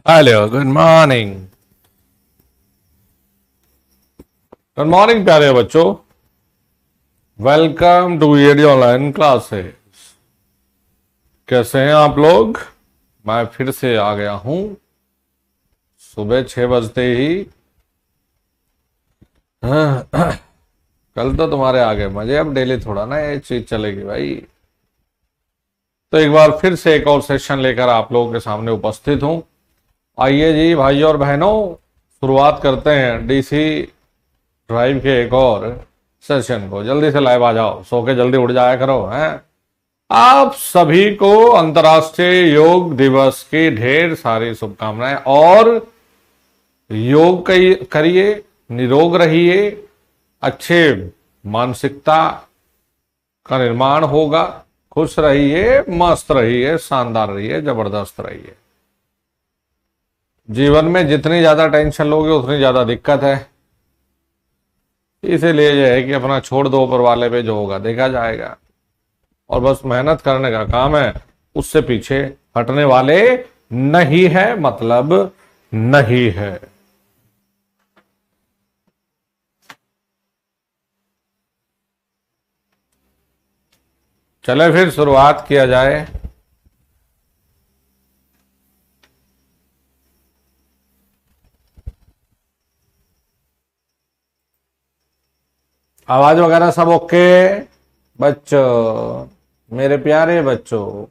Hello, good morning. Good morning प्यारे बच्चों। Welcome to ED online classes. कैसे हैं आप लोग? मैं फिर से आ गया हूं सुबह 6 बजते ही। हाँ, कल तो तुम्हारे आ गए मजे, अब डेली थोड़ा ना ये चीज चलेगी भाई। तो एक बार फिर से एक और सेशन लेकर आप लोगों के सामने उपस्थित हूं। आइए जी भाइयों और बहनों, शुरुआत करते हैं डीसी ड्राइव के एक और सेशन को। जल्दी से लाइव आ जाओ, सो के जल्दी उठ जाया करो हैं। आप सभी को अंतर्राष्ट्रीय योग दिवस की ढेर सारी शुभकामनाएं। और योग करिए, निरोग रहिए, अच्छे मानसिकता का निर्माण होगा। खुश रहिए, मस्त रहिए, शानदार रहिए, जबरदस्त रहिए। जीवन में जितनी ज्यादा टेंशन लोगे उतनी ज्यादा दिक्कत है। इसीलिए यह है कि अपना छोड़ दो, ऊपर वाले पे जो होगा देखा जाएगा। और बस मेहनत करने का काम है, उससे पीछे हटने वाले नहीं है, मतलब नहीं है। चले फिर शुरुआत किया जाए। आवाज वगैरह सब ओके बच्चों? मेरे प्यारे बच्चों,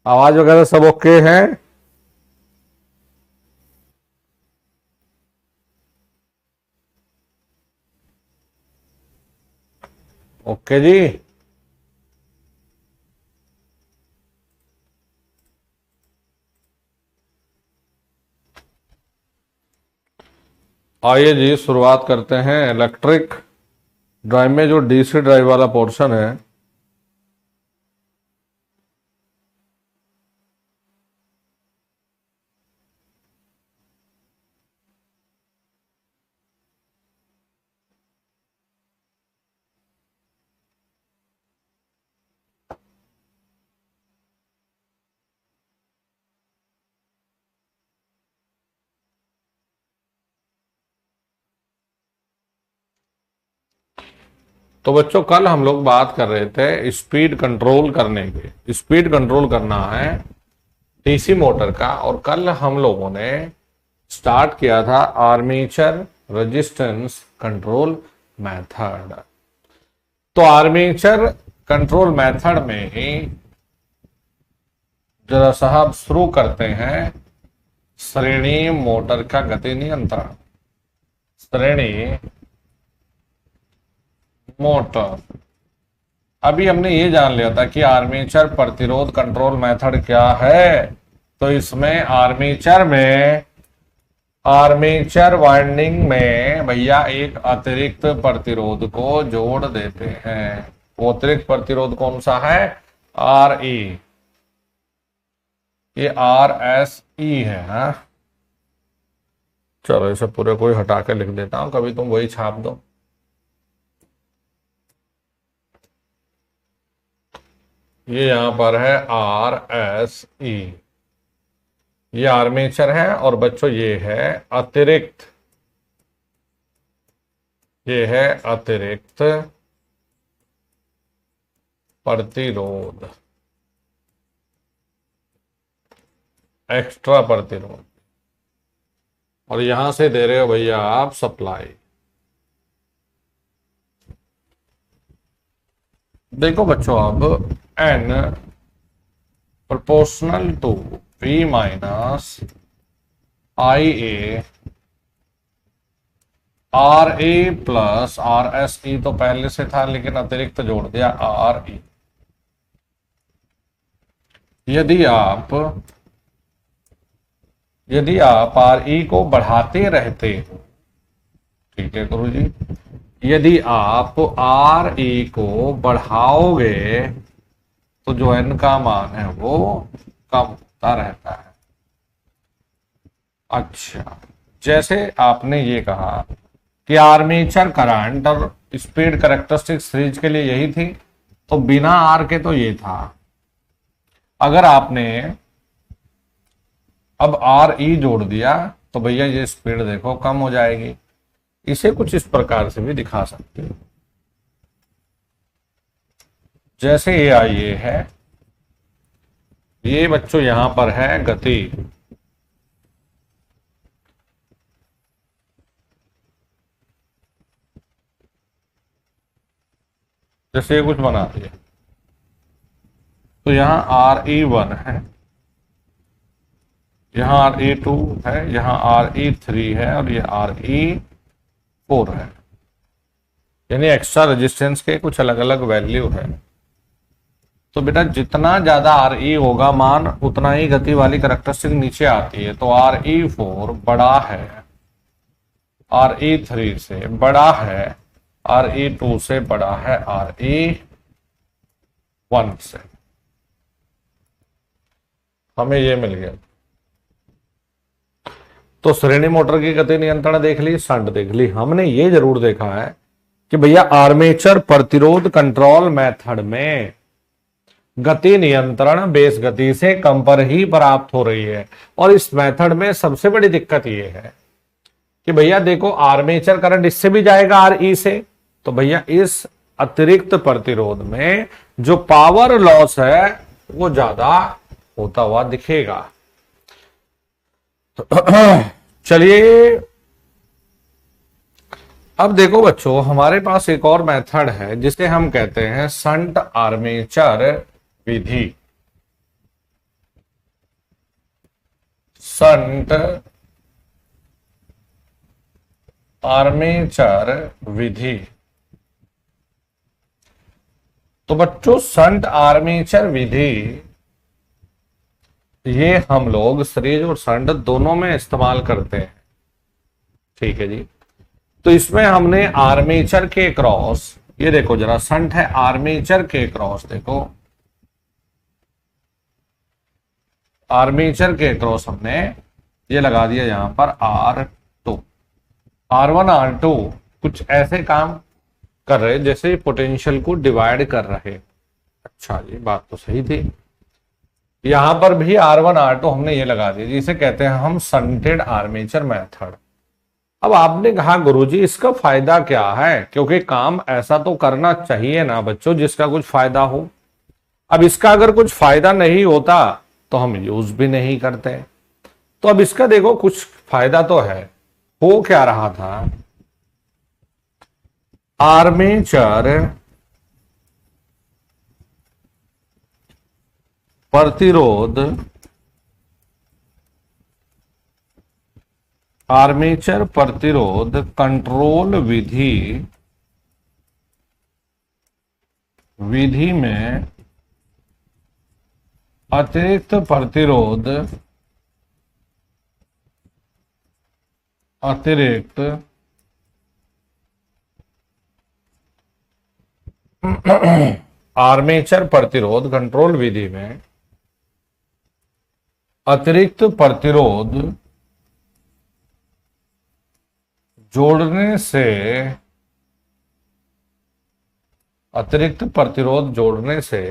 आवाज वगैरह सब ओके है? ओके जी। आइए जी शुरुआत करते हैं। इलेक्ट्रिक ड्राइव में जो डीसी ड्राइव वाला पोर्शन है, तो बच्चों कल हम लोग बात कर रहे थे स्पीड कंट्रोल करने की। स्पीड कंट्रोल करना है डीसी मोटर का। और कल हम लोगों ने स्टार्ट किया था आर्मेचर रेजिस्टेंस कंट्रोल मेथड। तो आर्मेचर कंट्रोल मेथड में ही जरा साहब शुरू करते हैं श्रेणी मोटर का गति नियंत्रण। श्रेणी मोटर। अभी हमने ये जान लिया था कि आर्मेचर प्रतिरोध कंट्रोल मेथड क्या है। तो इसमें आर्मेचर वाइंडिंग में भैया एक अतिरिक्त प्रतिरोध को जोड़ देते हैं। वो अतिरिक्त प्रतिरोध कौन सा है? R E. ये आर एस ई है। हाँ? चलो इसे पूरे कोई हटा के लिख देता हूं, कभी तुम वही छाप दो। ये यहां पर है आर एस ई। ये आर्मेचर है और बच्चों ये है अतिरिक्त। ये है अतिरिक्त प्रतिरोध, एक्स्ट्रा प्रतिरोध। और यहां से दे रहे हो भैया आप सप्लाई। देखो बच्चों, अब N proportional to V minus I A R A plus R S E तो पहले से था, लेकिन अतिरिक्त जोड़ दिया आर ई। यदि आप आर ई को बढ़ाते रहते हो, ठीक है गुरु जी, यदि आप आर ई को बढ़ाओगे तो जो एन का मान है वो कम होता रहता है। अच्छा, जैसे आपने ये कहा कि आर्मेचर करंट और स्पीड कैरेक्टरिस्टिक सीरीज के लिए यही थी, तो बिना आर के तो ये था। अगर आपने अब आर ई जोड़ दिया तो भैया ये स्पीड देखो कम हो जाएगी। इसे कुछ इस प्रकार से भी दिखा सकते हो, जैसे ये आई ये है, ये बच्चों यहां पर है गति, जैसे ये कुछ बना दिया तो यहां आर ई वन है, यहां आर ई टू है, यहां आर ई थ्री है और ये आर ई फोर है, यानी एक्स्ट्रा रेजिस्टेंस के कुछ अलग अलग वैल्यू है। तो बेटा जितना ज्यादा आर ई होगा मान उतना ही गति वाली करैक्टरिस्टिक नीचे आती है। तो आर ई फोर बड़ा है आर ई थ्री से, बड़ा है आर ई टू से, बड़ा है आर ई वन से। हमें ये मिल गया। तो श्रेणी मोटर की गति नियंत्रण देख ली, शंट देख ली। हमने ये जरूर देखा है कि भैया आर्मेचर प्रतिरोध कंट्रोल मेथड में गति नियंत्रण बेस गति से कम पर ही प्राप्त हो रही है। और इस मेथड में सबसे बड़ी दिक्कत ये है कि भैया देखो आर्मेचर करंट इससे भी जाएगा आर ई से, तो भैया इस अतिरिक्त प्रतिरोध में जो पावर लॉस है वो ज्यादा होता हुआ दिखेगा। चलिए अब देखो बच्चों, हमारे पास एक और मेथड है जिसे हम कहते हैं शंट आर्मेचर विधि। शंट आर्मेचर विधि। तो बच्चों शंट आर्मेचर विधि ये हम लोग सीरीज और शंट दोनों में इस्तेमाल करते हैं, ठीक है जी। तो इसमें हमने आर्मेचर के क्रॉस, ये देखो जरा शंट है आर्मेचर के क्रॉस, देखो आर्मेचर के क्रॉस हमने ये लगा दिया यहां पर R2, R1 R2 कुछ ऐसे काम कर रहे जैसे पोटेंशियल को डिवाइड कर रहे। अच्छा जी बात तो सही थी। यहां पर भी R1 R2 हमने ये लगा दिया, जिसे कहते हैं हम शंटेड आर्मेचर मेथड। अब आपने कहा गुरुजी इसका फायदा क्या है, क्योंकि काम ऐसा तो करना चाहिए ना बच्चों जिसका कुछ फायदा हो। अब इसका अगर कुछ फायदा नहीं होता तो हम यूज भी नहीं करते। तो अब इसका देखो कुछ फायदा तो है। हो क्या रहा था, आर्मेचर प्रतिरोध, आर्मेचर प्रतिरोध कंट्रोल विधि में अतिरिक्त प्रतिरोध, अतिरिक्त आर्मेचर प्रतिरोध कंट्रोल विधि में अतिरिक्त प्रतिरोध जोड़ने से, अतिरिक्त प्रतिरोध जोड़ने से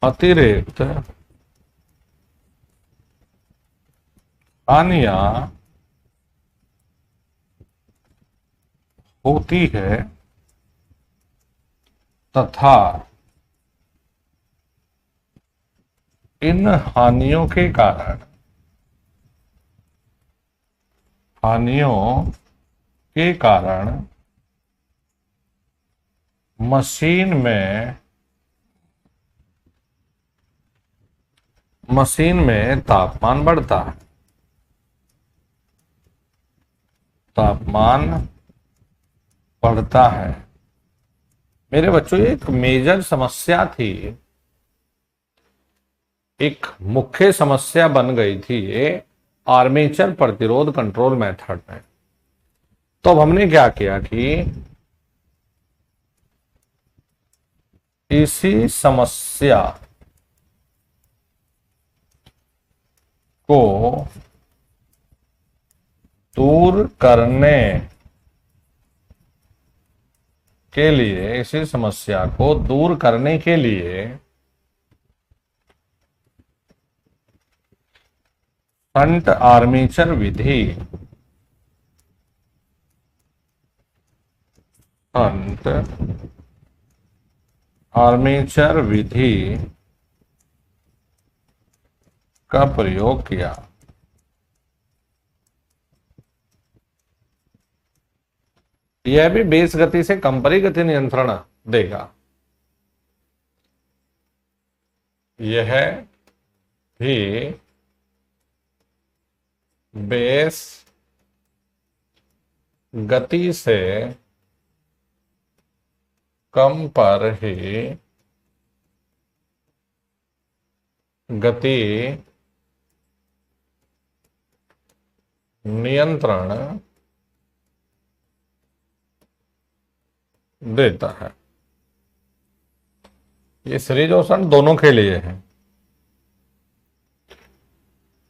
अतिरिक्त हानियां होती है तथा इन हानियों के कारण, हानियों के कारण मशीन में तापमान बढ़ता है, तापमान बढ़ता है। मेरे बच्चों एक मेजर समस्या थी, एक मुख्य समस्या बन गई थी ये आर्मेचर प्रतिरोध कंट्रोल मेथड में। तो अब हमने क्या किया कि इसी समस्या को दूर करने के लिए, इसी समस्या को दूर करने के लिए शंट आर्मेचर विधि, शंट आर्मेचर विधि का प्रयोग किया। यह भी बेस गति से कम परिगति नियंत्रण देगा। यह भी बेस गति से कम पर ही गति नियंत्रण देता है। ये सीरीज और शंट दोनों के लिए है।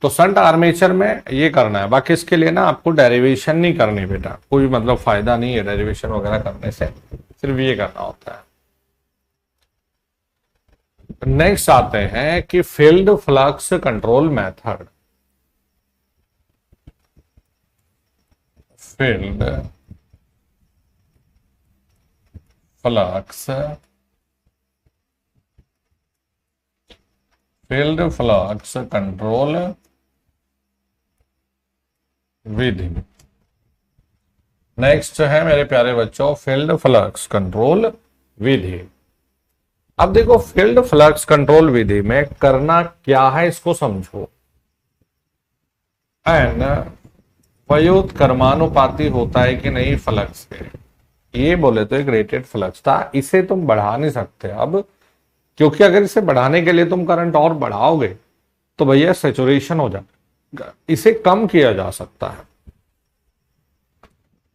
तो शंट आर्मेचर में ये करना है, बाकी इसके लिए ना आपको डेरिवेशन नहीं करनी बेटा, कोई मतलब फायदा नहीं है डेरिवेशन वगैरह करने से, सिर्फ ये करना होता है। नेक्स्ट आते हैं कि field flux control method. Field flux control विधि। नेक्स्ट है मेरे प्यारे बच्चों फील्ड फ्लक्स कंट्रोल विधि। अब देखो फील्ड फ्लक्स कंट्रोल विधि में करना क्या है इसको समझो। एन व्युत कर्मानुपाती होता है कि नहीं फ्लक्स के, ये बोले तो एक रेटेड फ्लक्स था, इसे तुम बढ़ा नहीं सकते अब, क्योंकि अगर इसे बढ़ाने के लिए तुम करंट और बढ़ाओगे तो भैया सैचुरेशन हो जाएगा। इसे कम किया जा सकता है।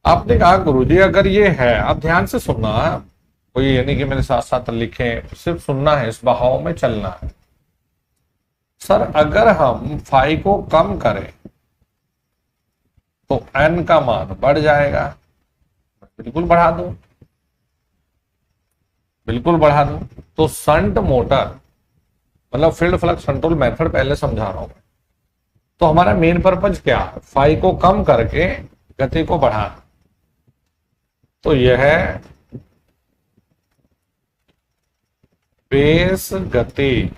आपने कहा गुरुजी अगर ये है, आप ध्यान से सुनना है, कोई ये नहीं कि मेरे साथ साथ लिखें, सिर्फ सुनना है, इस बहाव में चलना है। सर अगर हम फाई को कम करें तो एन का मान बढ़ जाएगा, बिल्कुल बढ़ा दो, बिल्कुल बढ़ा दो। तो शंट मोटर मतलब फील्ड फ्लक्स कंट्रोल मेथड पहले समझा रहा हूं मैं। तो हमारा मेन पर्पज क्या है, फाई को कम करके गति को बढ़ाना। तो यह है बेस गति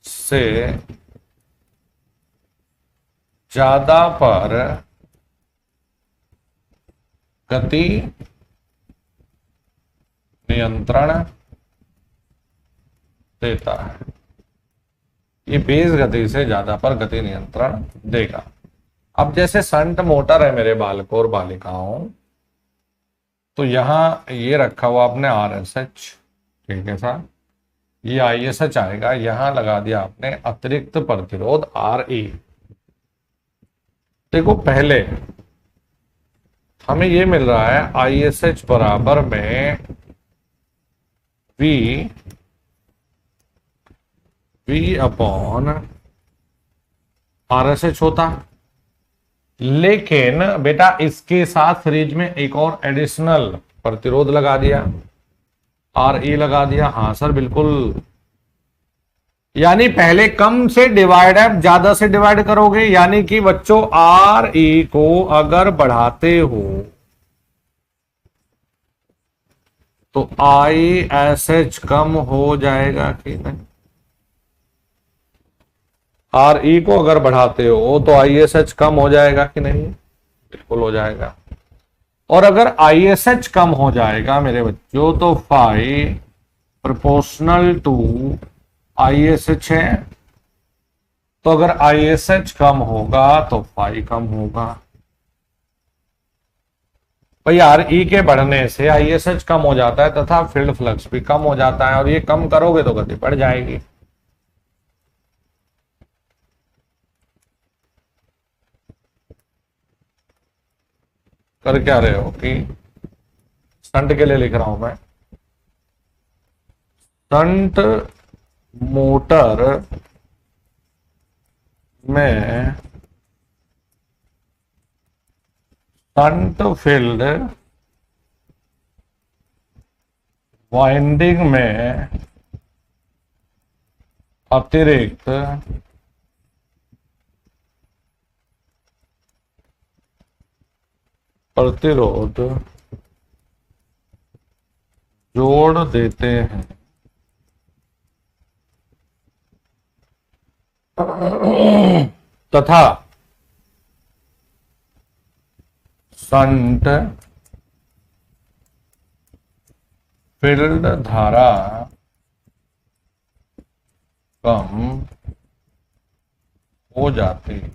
से ज्यादा पर गति नियंत्रण देता है। ये बेस गति से ज्यादा पर गति नियंत्रण देगा। अब जैसे शंट मोटर है मेरे बालकों और बालिकाओं, तो यहां ये रखा हुआ आपने RSH, ठीक है सर, ये ISH आएगा, यहां लगा दिया आपने अतिरिक्त प्रतिरोध RE। देखो पहले हमें ये मिल रहा है ISH बराबर में V अपॉन RSH होता, लेकिन बेटा इसके साथ सीरीज में एक और एडिशनल प्रतिरोध लगा दिया, RE लगा दिया। हाँ सर बिल्कुल, यानी पहले कम से डिवाइड है, ज्यादा से डिवाइड करोगे, यानी कि बच्चों RE को अगर बढ़ाते हो तो ISH कम हो जाएगा कि नहीं। RE को अगर बढ़ाते हो तो ISH कम हो जाएगा कि नहीं, बिल्कुल हो जाएगा। और अगर ISH कम हो जाएगा मेरे बच्चों तो फाई प्रोपोर्शनल टू ISH है, तो अगर ISH कम होगा तो फाई कम होगा। भाई RE के बढ़ने से ISH कम हो जाता है तथा फील्ड फ्लक्स भी कम हो जाता है, और ये कम करोगे तो गति बढ़ जाएगी। कर क्या रहे हो कि शंट के लिए लिख रहा हूं मैं, शंट मोटर में शंट फील्ड वाइंडिंग में अतिरिक्त प्रतिरोध जोड़ देते हैं तथा शंट फील्ड धारा कम हो जाती है।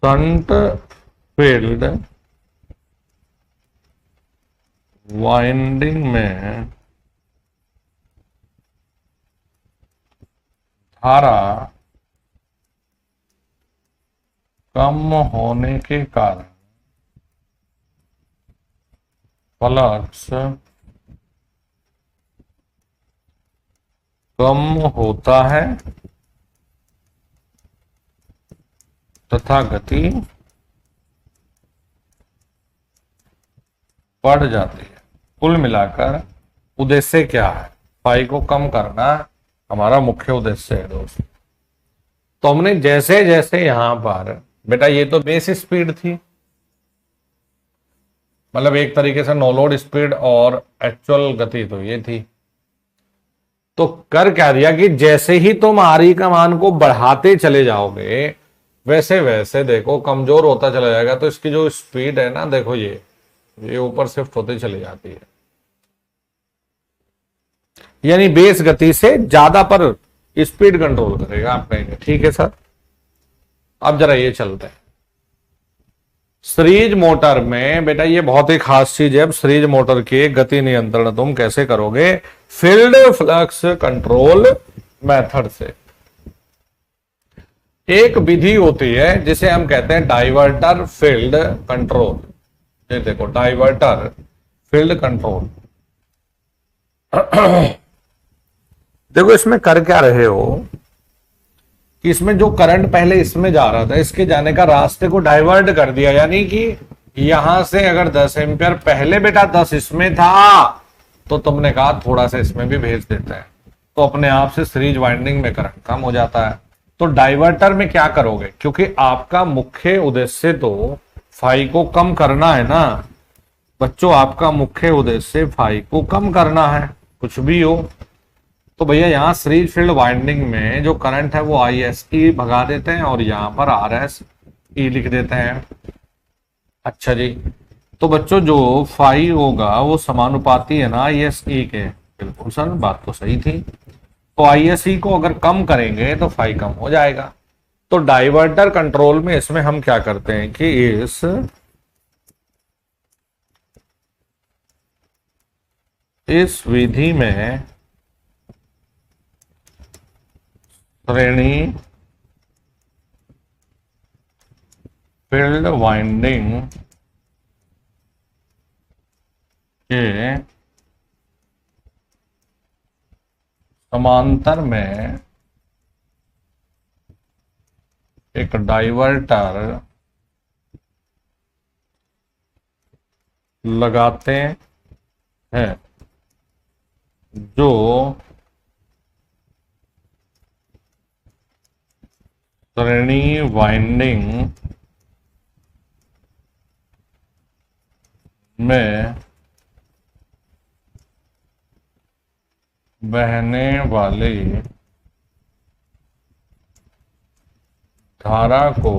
शंट फील्ड वाइंडिंग में धारा कम होने के कारण फ्लक्स कम होता है तथा गति बढ़ जाती है। कुल मिलाकर उद्देश्य क्या है? फाई को कम करना हमारा मुख्य उद्देश्य है दोस्त। तो हमने जैसे जैसे यहां पर बेटा, ये तो बेस स्पीड थी, मतलब एक तरीके से नो लोड स्पीड और एक्चुअल गति तो ये थी। तो कर क्या दिया कि जैसे ही तुम आर का मान को बढ़ाते चले जाओगे वैसे वैसे देखो कमजोर होता चला जाएगा। तो इसकी जो स्पीड है ना, देखो ये ऊपर शिफ्ट होती चली जाती है, यानी बेस गति से ज्यादा पर स्पीड कंट्रोल करेगा। आप कहेंगे ठीक है सर। अब जरा ये चलते हैं सीरीज मोटर में। बेटा ये बहुत ही खास चीज है। अब सीरीज मोटर के गति नियंत्रण तुम कैसे करोगे? फील्ड फ्लक्स कंट्रोल मेथड से। एक विधि होती है जिसे हम कहते हैं डाइवर्टर फील्ड कंट्रोल। ये देखो डाइवर्टर फील्ड कंट्रोल। देखो इसमें कर क्या रहे हो कि इसमें जो करंट पहले इसमें जा रहा था, इसके जाने का रास्ते को डाइवर्ट कर दिया। यानी कि यहां से अगर 10 एम्पियर पहले बेटा 10 इसमें था, तो तुमने कहा थोड़ा सा इसमें भी भेज देते हैं, तो अपने आप से सीरीज वाइंडिंग में करंट कम हो जाता है। तो डाइवर्टर में क्या करोगे? क्योंकि आपका मुख्य उद्देश्य तो फाई को कम करना है ना बच्चों, आपका मुख्य उद्देश्य फाई को कम करना है, कुछ भी हो। तो भैया यहाँ सीरीज फील्ड वाइंडिंग में जो करंट है वो ISE भगा देते हैं और यहाँ पर RSE लिख देते हैं। अच्छा जी, तो बच्चों जो फाई होगा वो समानुपाती है ना ISE के। बिल्कुल सर, बात तो सही थी। तो ISE को अगर कम करेंगे तो फाई कम हो जाएगा। तो डाइवर्टर कंट्रोल में इसमें हम क्या करते हैं कि इस विधि में श्रेणी फील्ड वाइंडिंग के समांतर में एक डाइवर्टर लगाते हैं जो श्रेणी वाइंडिंग में बहने वाली धारा को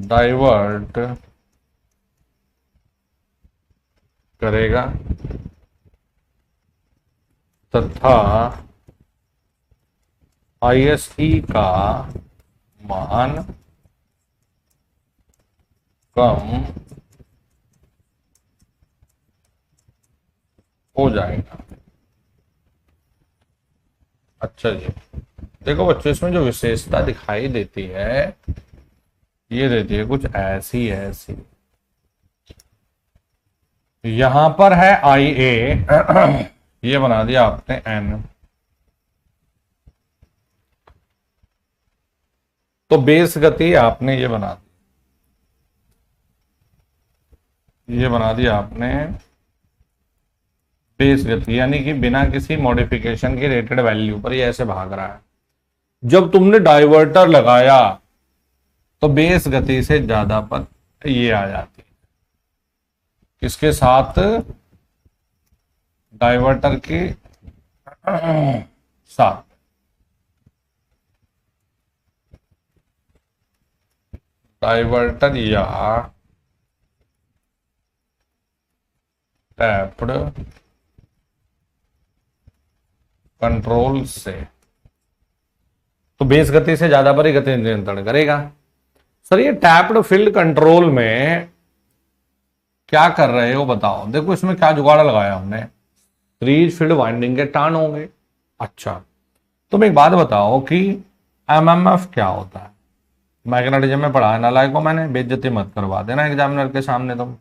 डाइवर्ट करेगा तथा ISE का मान कम हो जाएगा। अच्छा जी, देखो बच्चों इसमें जो विशेषता दिखाई देती है ये देती है कुछ ऐसी ऐसी। यहां पर है IA ये बना दिया आपने N। तो बेस गति आपने ये बना दी, ये बना दिया आपने बेस गति, यानी कि बिना किसी मॉडिफिकेशन के रेटेड वैल्यू पर ये ऐसे भाग रहा है। जब तुमने डाइवर्टर लगाया तो बेस गति से ज्यादा पर ये आ जाती है, किसके साथ? डाइवर्टर के साथ। डाइवर्टर या टैप्ड कंट्रोल से, तो बेस गति से ज्यादा पर ही गति नियंत्रण करेगा। सर ये टैप्ड फील्ड कंट्रोल में क्या कर रहे हो बताओ? देखो इसमें क्या जुगाड़ लगाया हमने, सीरीज फील्ड वाइंडिंग के टर्न होंगे। अच्छा, तुम एक बात बताओ कि एमएमएफ क्या होता है? मैग्नेटिज्म में पढ़ा है नालायक को मैंने, बेइज्जती मत करवा देना एग्जामिनर के सामने तुम।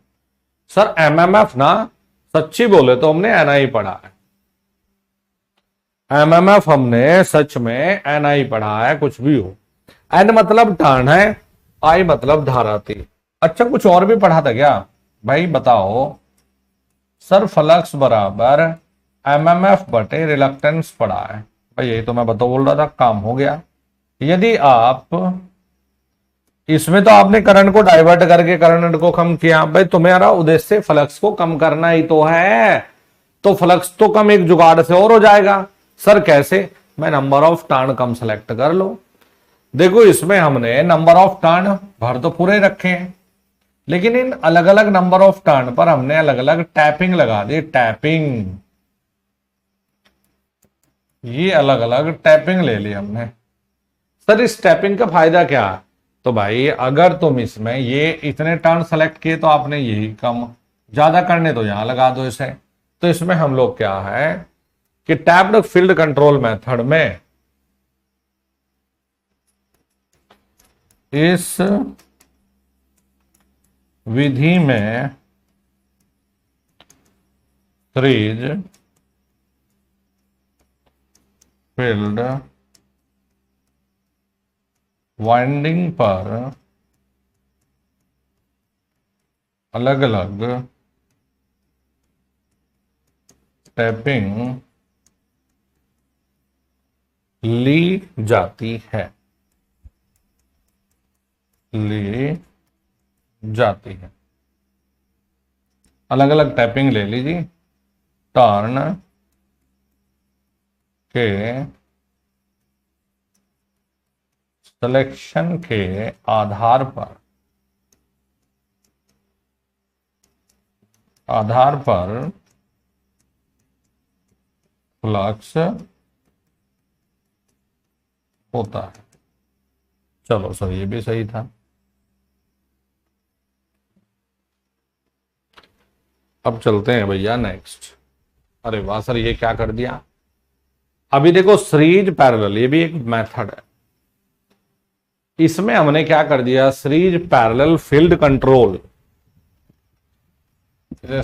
सर एमएमएफ ना, सच्ची बोले तो हमने एनआई पढ़ा है। एमएमएफ हमने सच में एनआई पढ़ा है, कुछ भी हो। एन मतलब टर्न है, आई मतलब धारा थी। अच्छा कुछ और भी पढ़ा था क्या भाई बताओ? सर फ्लक्स बराबर एमएमएफ बटे रिलक्टेंस पढ़ा है भाई, यही तो मैं बोल रहा था, काम हो गया। यदि आप इसमें तो आपने करंट को डाइवर्ट करके करंट को कम किया भाई, तुम्हारा उद्देश्य फ्लक्स को कम करना ही तो है, तो फ्लक्स तो कम एक जुगाड़ से और हो जाएगा। सर कैसे? मैं number of turn come select कर लो। देखो इसमें हमने नंबर ऑफ टर्न भर तो पूरे रखे हैं, लेकिन इन अलग अलग नंबर ऑफ टर्न पर हमने अलग अलग टैपिंग लगा दी। टैपिंग, ये अलग अलग टैपिंग ले ली हमने। सर इस टैपिंग का फायदा क्या है? तो भाई अगर तुम इसमें ये इतने टर्न सेलेक्ट किए तो आपने यही कम, ज्यादा करने तो यहां लगा दो इसे। तो इसमें हम लोग क्या है कि टैप्ड फील्ड कंट्रोल मेथड में इस विधि में सीरीज फील्ड वाइंडिंग पर अलग अलग टैपिंग ली जाती है, ली जाती है। अलग अलग टैपिंग ले लीजिए टर्न के सिलेक्शन के आधार पर फ्लक्स होता है। चलो सर ये भी सही था। अब चलते हैं भैया नेक्स्ट। अरे वाह सर ये क्या कर दिया? अभी देखो सीरीज पैरेलल, ये भी एक मेथड है। इसमें हमने क्या कर दिया, सीरीज पैरेलल फील्ड कंट्रोल,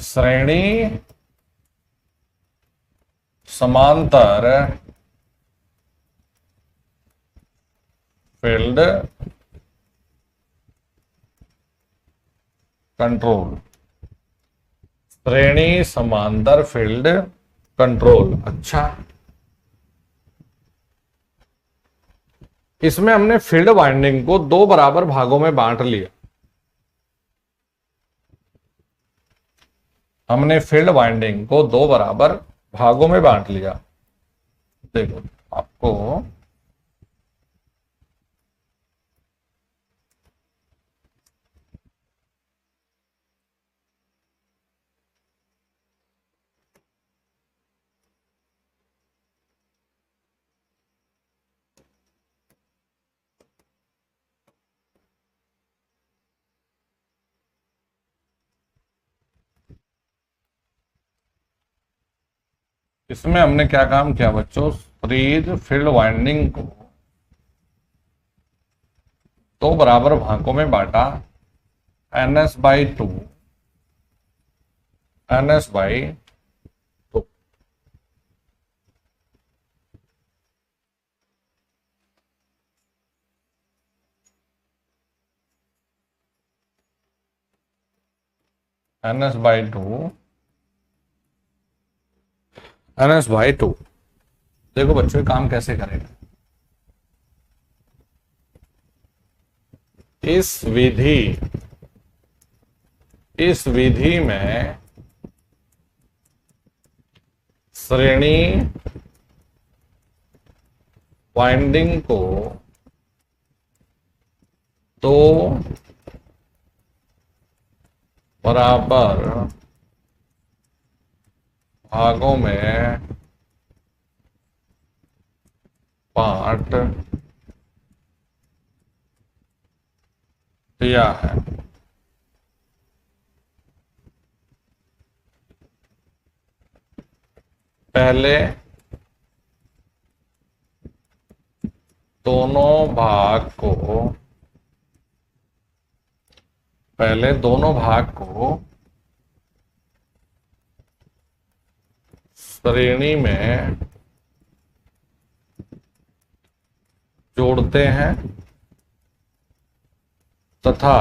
श्रेणी समांतर फील्ड कंट्रोल, श्रेणी समांतर फील्ड कंट्रोल। अच्छा इसमें हमने फील्ड वाइंडिंग को दो बराबर भागों में बांट लिया। हमने फील्ड वाइंडिंग को दो बराबर भागों में बांट लिया। देखो आपको इसमें हमने क्या काम किया बच्चों, सीरीज फील्ड वाइंडिंग को दो बराबर भागों में बांटा, NS/2 NS/2। NS/2 NS/2। देखो बच्चों, ये काम कैसे करेगा। इस विधि में श्रेणी वाइंडिंग को दो बराबर भागों में बांट दिया है। पहले दोनों भाग को श्रेणी में जोड़ते हैं तथा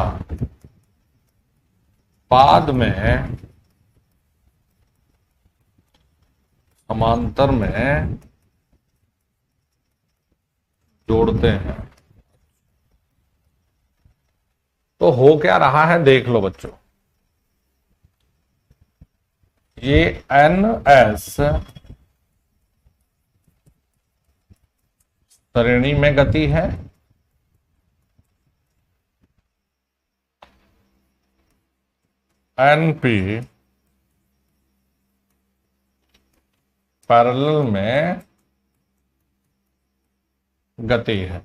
बाद में समांतर में जोड़ते हैं। तो हो क्या रहा है देख लो बच्चों। ये NS श्रेणी में गति है, NP पैरेलल में गति है।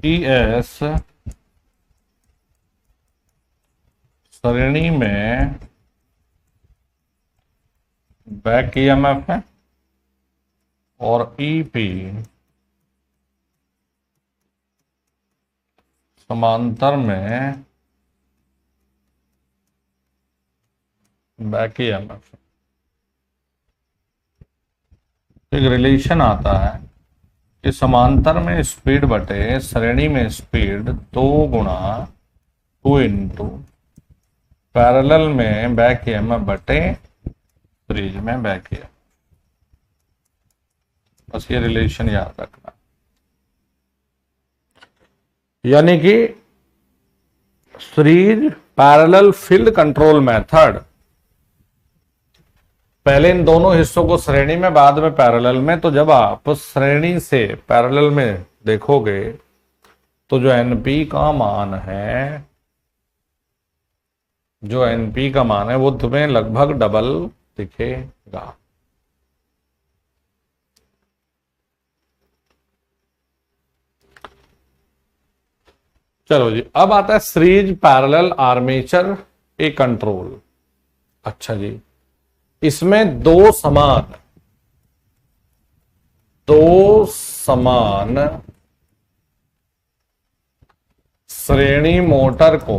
ES श्रेणी में बैक EMF है और EP समांतर में बैक EMF। एक रिलेशन आता है कि समांतर में स्पीड बटे श्रेणी में स्पीड 2 गुणा 2 इंटू पैरेलल में बैक EMF बटे सीरीज में बैक EMF। बस ये रिलेशन याद रखना। यानी कि series parallel field control method, पहले इन दोनों हिस्सों को श्रेणी में बाद में पैरेलल में। तो जब आप श्रेणी से पैरेलल में देखोगे तो जो NP का मान है, वो तुम्हें लगभग डबल दिखेगा। चलो जी, अब आता है सीरीज पैरेलल आर्मेचर ए कंट्रोल। अच्छा जी, इसमें दो समान श्रेणी मोटर को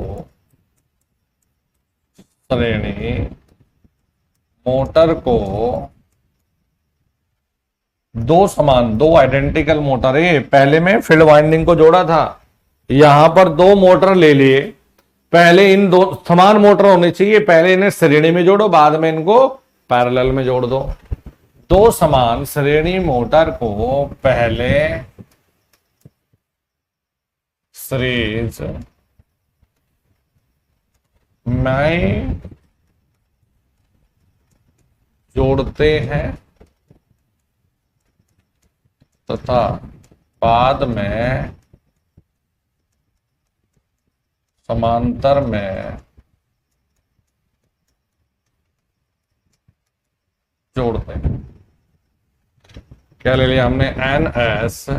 दो आइडेंटिकल मोटर है। पहले में फील्ड वाइंडिंग को जोड़ा था, यहां पर दो मोटर ले लिए। पहले इन दो समान मोटर होनी चाहिए, पहले इन्हें श्रेणी में जोड़ो, बाद में इनको पैरेलल में जोड़ दो। दो समान श्रेणी मोटर को पहले सीरीज में जोड़ते हैं तथा बाद में समांतर में जोड़ते हैं। क्या ले लिया हमने? NS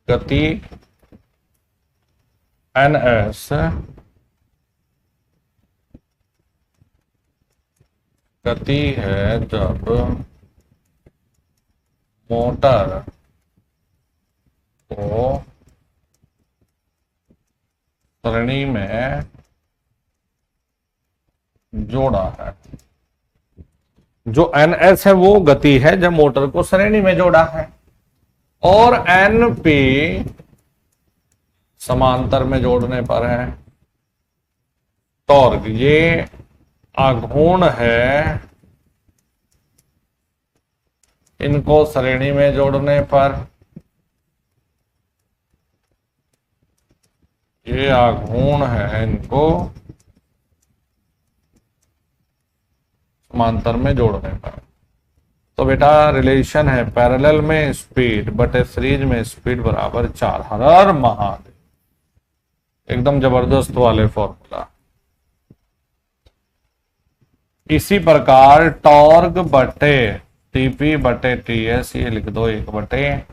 गति, NS गति है जब मोटर को श्रेणी में जोड़ा है। जो NS है वो गति है जब मोटर को श्रेणी में जोड़ा है, और NP समांतर में जोड़ने पर है। टॉर्क, ये आघूर्ण है, इनको श्रेणी में जोड़ने पर, ये आघूर्ण है, इनको समांतर में जोड़ने पर। तो बेटा रिलेशन है पैरेलल में स्पीड बटे सीरीज में स्पीड बराबर 4। हर हर महादेव, एकदम जबरदस्त वाले फॉर्मूला। इसी प्रकार टॉर्क बटे टीपी बटे टीएस, ये लिख दो 1/4।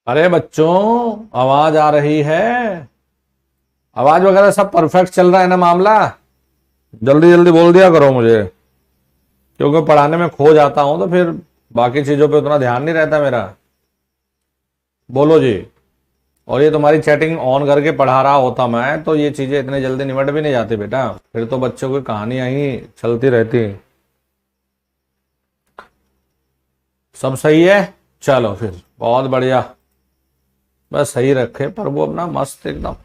अरे बच्चों, आवाज आ रही है? आवाज वगैरह सब परफेक्ट चल रहा है ना मामला? जल्दी जल्दी बोल दिया करो मुझे, क्योंकि पढ़ाने में खो जाता हूं तो फिर बाकी चीजों पे उतना ध्यान नहीं रहता मेरा। बोलो जी। और ये तुम्हारी चैटिंग ऑन करके पढ़ा रहा होता मैं तो ये चीजें इतने जल्दी निमट भी नहीं जाती बेटा, फिर तो बच्चों की कहानियां ही चलती रहती। सब सही है? चलो फिर बहुत बढ़िया, बस सही रखे पर वो अपना मस्त एकदम।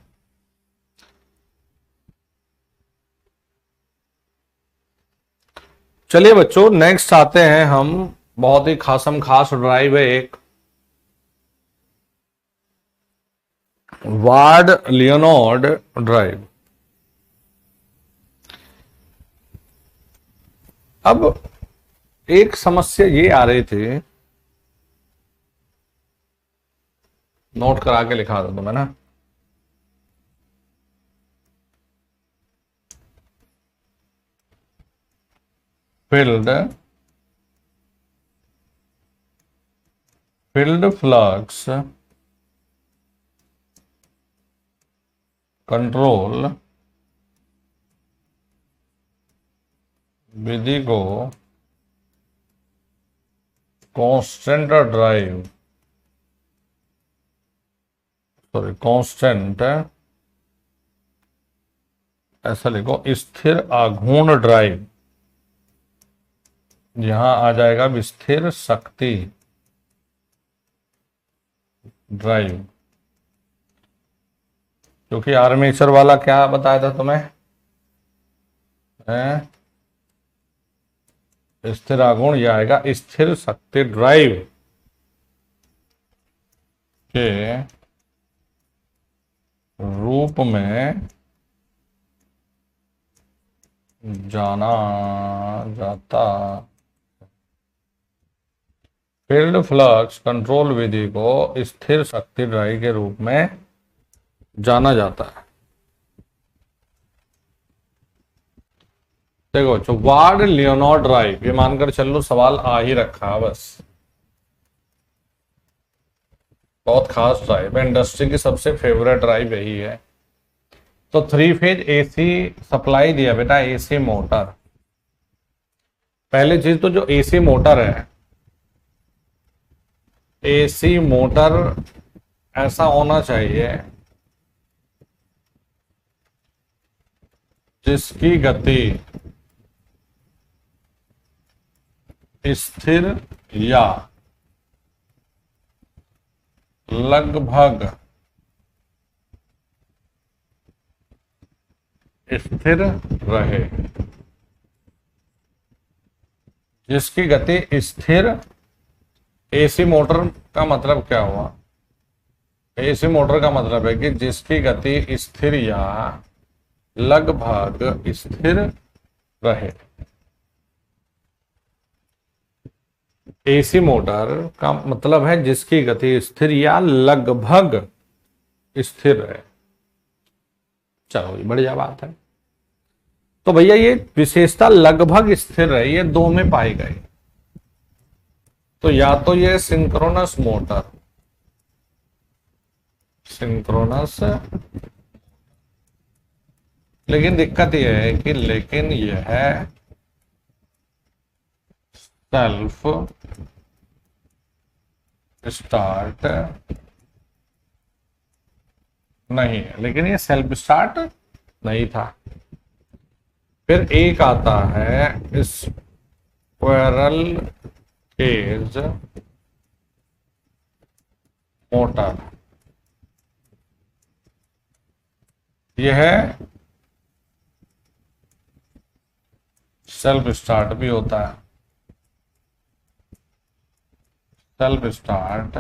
चलिए बच्चों, नेक्स्ट आते हैं हम, बहुत ही खासम खास ड्राइव है एक, वार्ड लियोनार्ड ड्राइव। अब एक समस्या ये आ रही थी, नोट करा के लिखा दो तुम्हें ना। फील्ड फ्लक्स कंट्रोल विधि को कांस्टेंट ड्राइव, सॉरी कांस्टेंट, ऐसा लिखो, स्थिर आघूर्ण ड्राइव, यहां आ जाएगा स्थिर शक्ति ड्राइव। क्योंकि आर्मेचर वाला क्या बताया था तुम्हें, स्थिर आघूर्ण, यह आएगा स्थिर शक्ति ड्राइव के रूप में जाना जाता। फील्ड फ्लक्स कंट्रोल विधि को स्थिर शक्ति ड्राइव के रूप में जाना जाता है। देखो जो वार्ड लियोनार्ड ड्राइव, ये मानकर चल लो सवाल आ ही रखा, बस बहुत खास ड्राइव है, इंडस्ट्री की सबसे फेवरेट ड्राइव यही है। तो 3 फेज एसी सप्लाई दिया बेटा, एसी मोटर। पहली चीज तो जो एसी मोटर है, एसी मोटर ऐसा होना चाहिए जिसकी गति स्थिर या लगभग स्थिर रहे। जिसकी गति स्थिर, एसी मोटर का मतलब क्या हुआ? एसी मोटर का मतलब है कि जिसकी गति स्थिर या लगभग स्थिर रहे। एसी मोटर का मतलब है जिसकी गति स्थिर या लगभग स्थिर है। चलो ये बढ़िया बात है। तो भैया ये विशेषता लगभग स्थिर है, ये दो में पाई गई। तो या तो ये सिंक्रोनस मोटर, सिंक्रोनस, लेकिन दिक्कत यह है कि लेकिन यह है सेल्फ स्टार्ट नहीं है, लेकिन ये सेल्फ स्टार्ट नहीं था। फिर एक आता है स्क्विरल केज मोटर, यह सेल्फ स्टार्ट भी होता है, सेल्फ स्टार्ट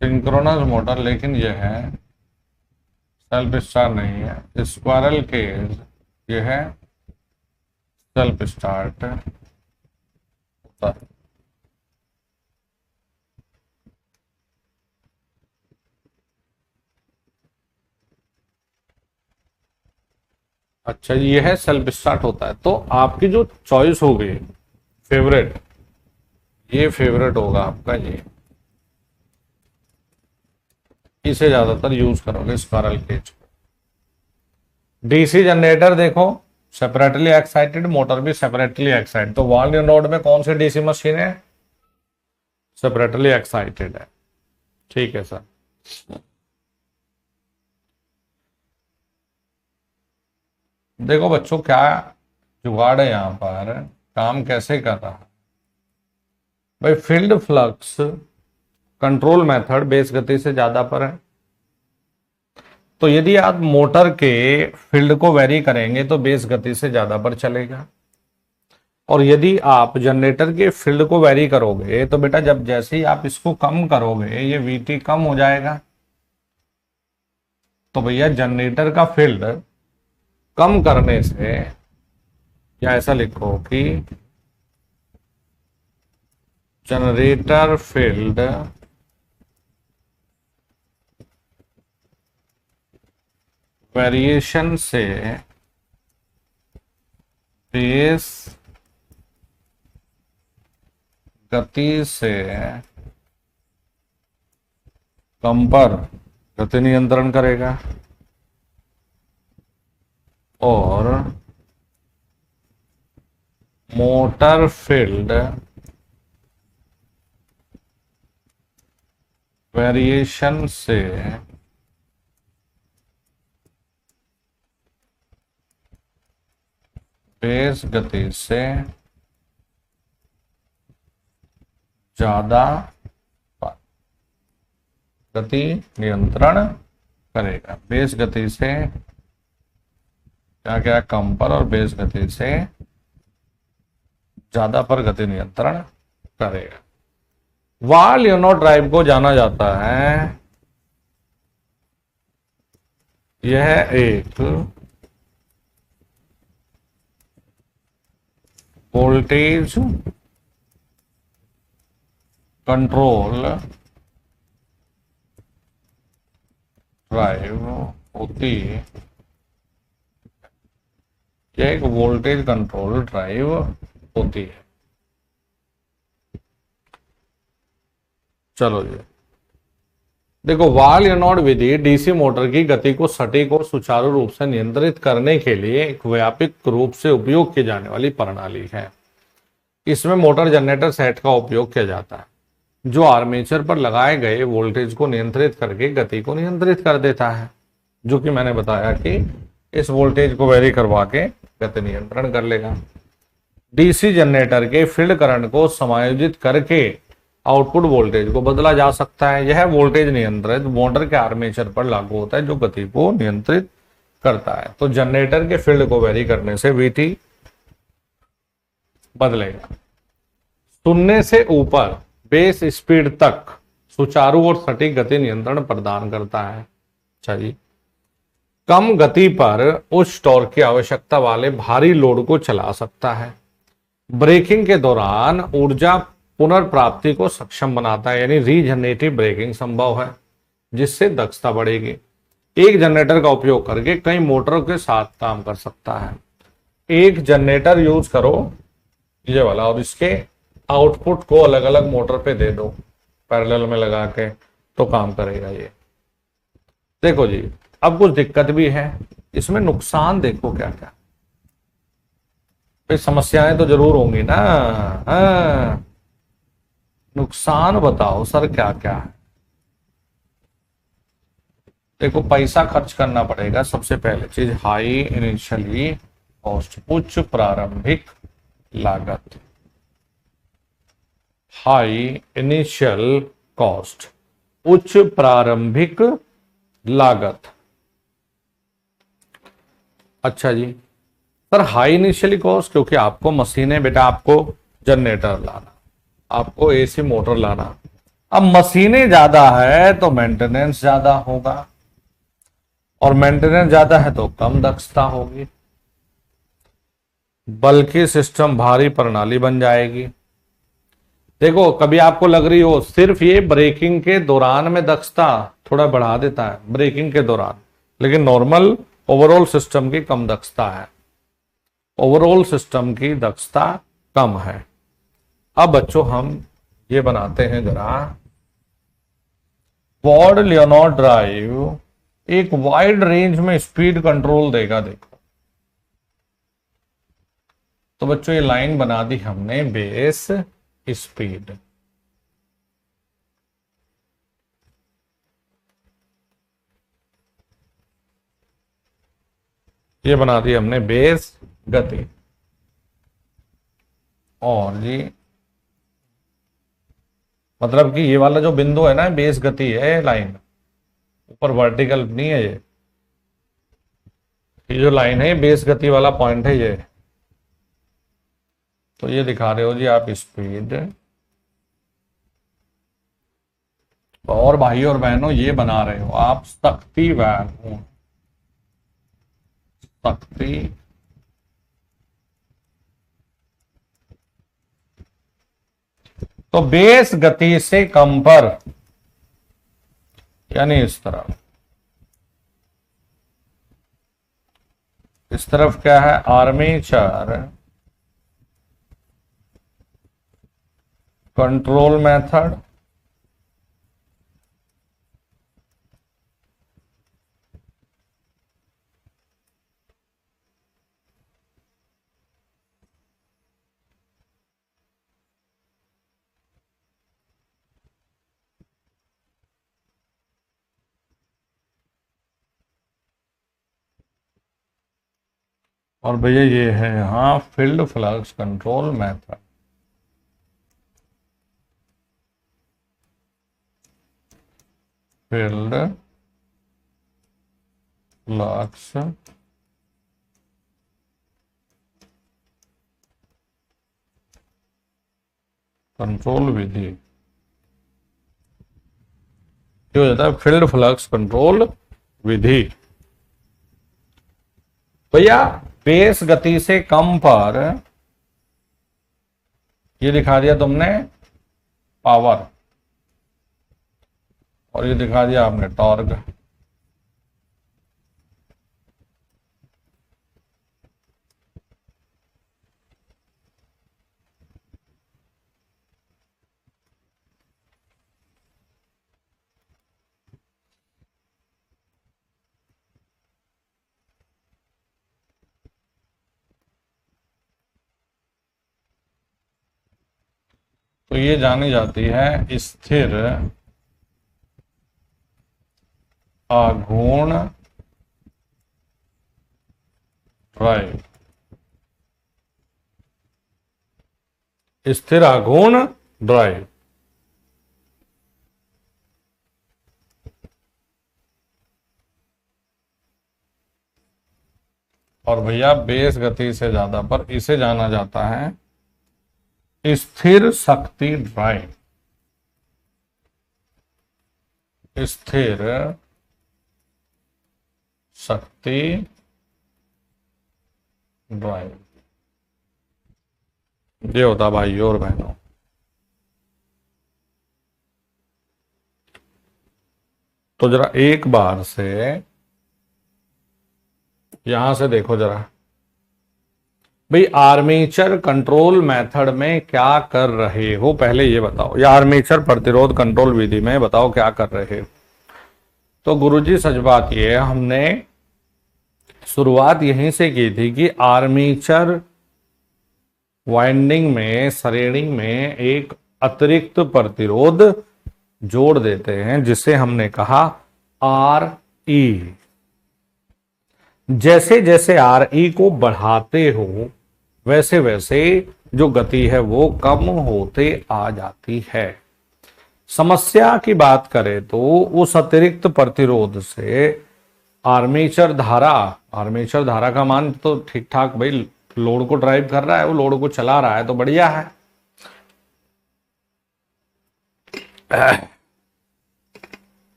सिंक्रोनस मोटर, लेकिन यह है सेल्फ स्टार्ट नहीं है। स्क्विरल केज यह है सेल्फ स्टार्ट होता है। अच्छा ये है सेल्फ स्टार्ट होता है। तो आपकी जो चॉइस हो गई फेवरेट, ये फेवरेट होगा आपका, ये इसे ज्यादातर यूज करोगे स्क्विरल केज। डीसी जनरेटर देखो सेपरेटली एक्साइटेड, मोटर भी सेपरेटली एक्साइटेड। तो वॉल नोड में कौन सी डीसी मशीन है? सेपरेटली एक्साइटेड है। ठीक है सर। देखो बच्चों क्या जुगाड़ है यहां पर, काम कैसे कर रहा है भाई। Field flux control method base गति से ज्यादा पर है। तो यदि आप मोटर के फील्ड को वेरी करेंगे तो बेस गति से ज्यादा पर चलेगा। और यदि आप जनरेटर के फील्ड को वेरी करोगे तो बेटा जब जैसे ही आप इसको कम करोगे ये वीटी कम हो जाएगा। तो भैया जनरेटर का फील्ड कम करने से, या ऐसा लिखो कि जनरेटर फील्ड वेरिएशन से बेस गति से कम पर गति नियंत्रण करेगा और मोटर फील्ड वेरिएशन से बेस गति से ज्यादा गति नियंत्रण करेगा। बेस गति से क्या क्या कम पर और बेस गति से ज्यादा पर गति नियंत्रण करेगा। वॉल यूनो ड्राइव को जाना जाता है, यह एक वोल्टेज कंट्रोल ड्राइव होती है। यह एक वोल्टेज कंट्रोल ड्राइव होती है। चलो जी देखो, वॉल यूनोड विधि डीसी मोटर की गति को सटीक और सुचारू रूप से नियंत्रित करने के लिए एक व्यापक रूप से उपयोग की जाने वाली प्रणाली है। इसमें मोटर जनरेटर सेट का उपयोग किया जाता है जो आर्मेचर पर लगाए गए वोल्टेज को नियंत्रित करके गति को नियंत्रित कर देता है, जो कि मैंने बताया कि इस वोल्टेज को वेरी करवा के गति नियंत्रण कर लेगा। डीसी जनरेटर के फील्ड करंट को समायोजित करके आउटपुट वोल्टेज को बदला जा सकता है। यह वोल्टेज नियंत्रित मोटर के आर्मेचर पर लागू होता है जो गति को नियंत्रित करता है। तो जनरेटर के फील्ड को वेरी करने से वीटी बदलेगा। शून्य से ऊपर बेस स्पीड तक सुचारू और सटीक गति नियंत्रण प्रदान करता है। अच्छा जी, कम गति पर उच्च टॉर्क की आवश्यकता वाले भारी लोड को चला सकता है। ब्रेकिंग के दौरान ऊर्जा पुनर्प्राप्ति को सक्षम बनाता है, यानी रीजनरेटिव ब्रेकिंग संभव है, जिससे दक्षता बढ़ेगी। एक जनरेटर का उपयोग करके कई मोटरों के साथ काम कर सकता है। एक जनरेटर यूज करो ये वाला और इसके आउटपुट को अलग अलग मोटर पे दे दो पैरेलल में लगा के, तो काम करेगा ये। देखो जी, अब कुछ दिक्कत भी है इसमें, नुकसान देखो क्या क्या। भाई समस्याएं तो जरूर होंगी ना। हाँ, नुकसान बताओ सर क्या क्या है। देखो पैसा खर्च करना पड़ेगा, सबसे पहले चीज हाई इनिशियली कॉस्ट, उच्च प्रारंभिक लागत। हाई इनिशियल कॉस्ट, उच्च प्रारंभिक लागत। अच्छा जी सर, हाई इनिशियली कॉस्ट क्योंकि आपको मशीनें, बेटा आपको जनरेटर लाना, आपको एसी मोटर लाना। अब मशीनें ज्यादा है तो मेंटेनेंस ज्यादा होगा, और मेंटेनेंस ज्यादा है तो कम दक्षता होगी, बल्कि सिस्टम भारी प्रणाली बन जाएगी। देखो कभी आपको लग रही हो सिर्फ ये ब्रेकिंग के दौरान में दक्षता थोड़ा बढ़ा देता है ब्रेकिंग के दौरान, लेकिन नॉर्मल ओवरऑल सिस्टम की कम दक्षता है, ओवरऑल सिस्टम की दक्षता कम है। अब बच्चों हम ये बनाते हैं जरा, क्वाड लियोनार्ड ड्राइव एक वाइड रेंज में स्पीड कंट्रोल देगा। देखो तो बच्चों ये लाइन बना दी हमने, बेस स्पीड। ये बना दी हमने बेस गति। और जी मतलब कि ये वाला जो बिंदु है ना, बेस गति है लाइन, ऊपर वर्टिकल नहीं है ये जो लाइन है बेस गति वाला पॉइंट है ये। तो ये दिखा रहे हो जी आप स्पीड। और भाई और बहनों ये बना रहे हो आप शक्ति वैन, शक्ति तो बेस गति से कम पर, यानी इस तरफ क्या है, आर्मेचर कंट्रोल मेथड, और भैया ये है यहां field flux control method. Field flux control विधि, जो होता है फील्ड फ्लक्स कंट्रोल विधि। भैया बेस गति से कम पर, ये दिखा दिया तुमने पावर, और ये दिखा दिया आपने टॉर्क। तो ये जानी जाती है स्थिर आघूर्ण ड्राइव, स्थिर आघूर्ण ड्राइव। और भैया बेस गति से ज्यादा पर इसे जाना जाता है स्थिर शक्ति ड्राइव, स्थिर शक्ति ड्राइव, ये होता भाइयों और बहनों। तो जरा एक बार से यहां से देखो जरा भाई, आर्मेचर कंट्रोल मेथड में क्या कर रहे हो, पहले ये बताओ, या आर्मेचर प्रतिरोध कंट्रोल विधि में बताओ क्या कर रहे हो। तो गुरुजी सच बात ये है, हमने शुरुआत यहीं से की थी कि आर्मेचर वाइंडिंग में, श्रेणी में एक अतिरिक्त प्रतिरोध जोड़ देते हैं जिसे हमने कहा आर ई। जैसे जैसे आर ई को बढ़ाते हो वैसे वैसे जो गति है वो कम होते आ जाती है। समस्या की बात करें तो उस अतिरिक्त प्रतिरोध से आर्मेचर धारा का मान तो ठीक ठाक भाई, लोड को ड्राइव कर रहा है, वो लोड को चला रहा है तो बढ़िया है।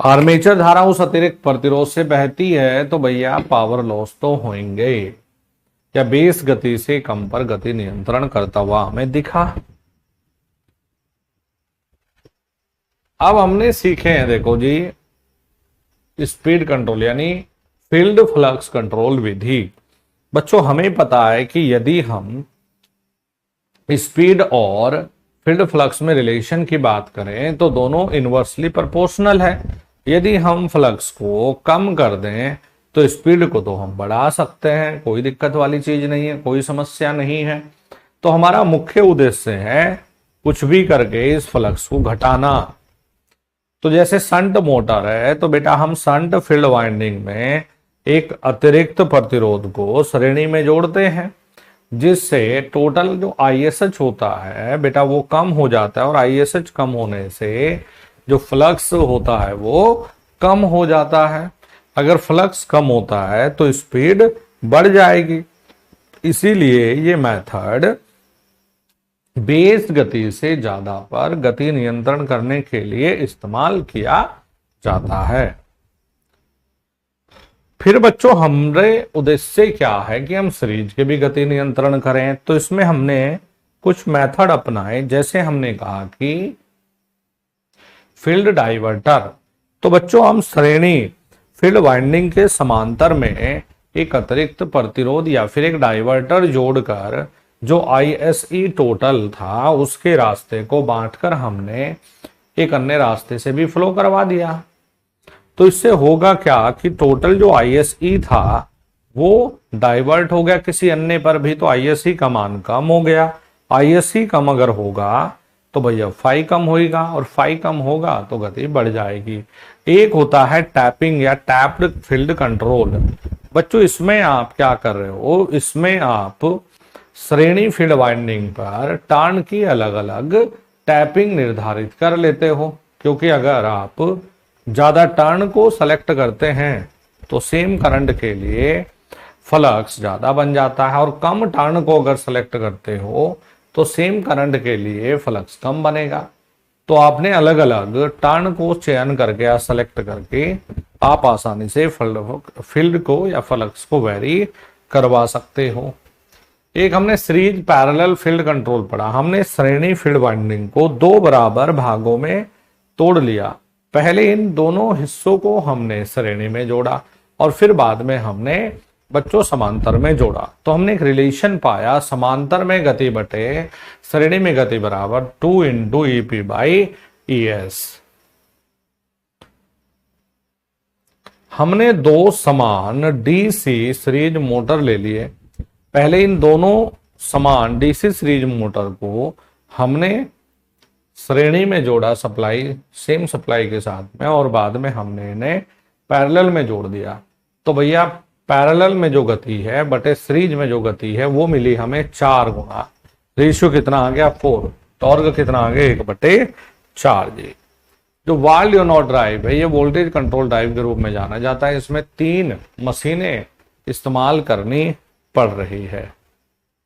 आर्मेचर धारा उस अतिरिक्त प्रतिरोध से बहती है तो भैया पावर लॉस तो होंगे। क्या बेस गति से कम पर गति नियंत्रण करता हुआ हमें दिखा। अब हमने सीखे हैं, देखो जी, स्पीड कंट्रोल यानी फील्ड फ्लक्स कंट्रोल विधि। बच्चों हमें पता है कि यदि हम स्पीड और फील्ड फ्लक्स में रिलेशन की बात करें तो दोनों इनवर्सली प्रोपोर्शनल है। यदि हम फ्लक्स को कम कर दें तो स्पीड को तो हम बढ़ा सकते हैं, कोई दिक्कत वाली चीज नहीं है, कोई समस्या नहीं है। तो हमारा मुख्य उद्देश्य है कुछ भी करके इस फ्लक्स को घटाना। तो जैसे शंट मोटर है तो बेटा हम शंट फील्ड वाइंडिंग में एक अतिरिक्त प्रतिरोध को श्रेणी में जोड़ते हैं जिससे टोटल जो ISH होता है बेटा वो कम हो जाता है, और ISH कम होने से जो फ्लक्स होता है वो कम हो जाता है। अगर फ्लक्स कम होता है तो स्पीड बढ़ जाएगी। इसीलिए ये मेथड बेस गति से ज्यादा पर गति नियंत्रण करने के लिए इस्तेमाल किया जाता है। फिर बच्चों हमारे उद्देश्य क्या है कि हम सीरीज के भी गति नियंत्रण करें। तो इसमें हमने कुछ मेथड अपनाए, जैसे हमने कहा कि फील्ड डाइवर्टर। तो बच्चों हम श्रेणी फील्ड वाइंडिंग के समांतर में एक अतिरिक्त प्रतिरोध या फिर एक डाइवर्टर जोड़कर जो ISE टोटल था उसके रास्ते को बांटकर हमने एक अन्य रास्ते से भी फ्लो करवा दिया। तो इससे होगा क्या कि टोटल जो ISE था वो डाइवर्ट हो गया किसी अन्य पर भी, तो ISE का मान कम हो गया। ISE कम अगर होगा तो भैया फाई कम होगा, और फाई कम होगा तो गति बढ़ जाएगी। एक होता है टैपिंग या टैप्ड फील्ड कंट्रोल। बच्चों इसमें आप क्या कर रहे हो, इसमें आप श्रेणी फील्ड वाइंडिंग पर टर्न की अलग अलग टैपिंग निर्धारित कर लेते हो, क्योंकि अगर आप ज्यादा टर्न को सेलेक्ट करते हैं तो सेम करंट के लिए फ्लक्स ज्यादा बन जाता है, और कम टर्न को अगर सेलेक्ट करते हो तो सेम करंट के लिए फ्लक्स कम बनेगा। तो आपने अलग अलग टर्न को चयन करके या सेलेक्ट करके आप आसानी से फील्ड को या फ्लक्स को वेरी करवा सकते हो। एक हमने सीरीज पैरेलल फील्ड कंट्रोल पढ़ा। हमने श्रेणी फील्ड वाइंडिंग को दो बराबर भागों में तोड़ लिया। पहले इन दोनों हिस्सों को हमने श्रेणी में जोड़ा और फिर बाद में हमने बच्चों समांतर में जोड़ा। तो हमने एक रिलेशन पाया, समांतर में गति बटे श्रेणी में गति बराबर 2 × EP/ES। हमने दो समान DC सीरीज मोटर ले लिए। पहले इन दोनों समान DC सीरीज मोटर को हमने श्रेणी में जोड़ा सप्लाई, सेम सप्लाई के साथ में, और बाद में हमने इन्हें पैरेलल में जोड़ दिया। तो भैया पैरेलल में जो गति है बटे सीरीज में जो गति है वो मिली हमें 4 गुना। रेशियो कितना आ गया 4। टॉर्क कितना आ गया 1/4 जी। जो वाल्व यूनो ड्राइव है ये वोल्टेज कंट्रोल ड्राइव के रूप में जाना जाता है। इसमें 3 मशीनें इस्तेमाल करनी पड़ रही है।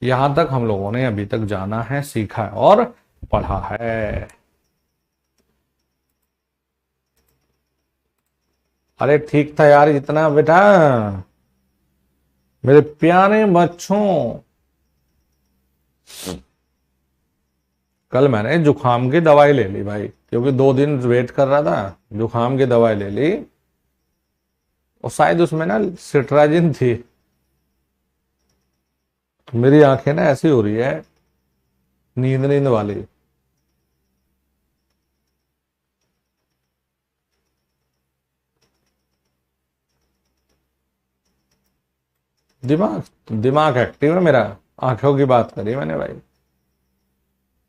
यहां तक हम लोगों ने अभी तक जाना है, सीखा है और पढ़ा है। अरे ठीक था यार इतना बेटा, मेरे प्यारे बच्चों। कल मैंने जुखाम की दवाई ले ली भाई, क्योंकि 2 दिन वेट कर रहा था। जुखाम की दवाई ले ली, और शायद उसमें ना सिट्राजिन थी। मेरी आंखें ना ऐसी हो रही है, नींद नींद वाली। दिमाग दिमाग एक्टिव है मेरा। आंखों की बात करी मैंने भाई।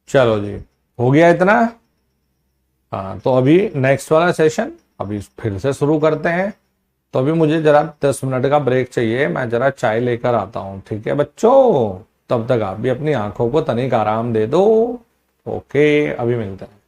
चलो जी, हो गया इतना। हाँ, तो अभी नेक्स्ट वाला सेशन अभी फिर से शुरू करते हैं। तो अभी मुझे जरा 10 मिनट का ब्रेक चाहिए, मैं जरा चाय लेकर आता हूँ, ठीक है बच्चों? तब तक आप भी अपनी आंखों को तनिक आराम दे दो। ओके, अभी मिलते हैं।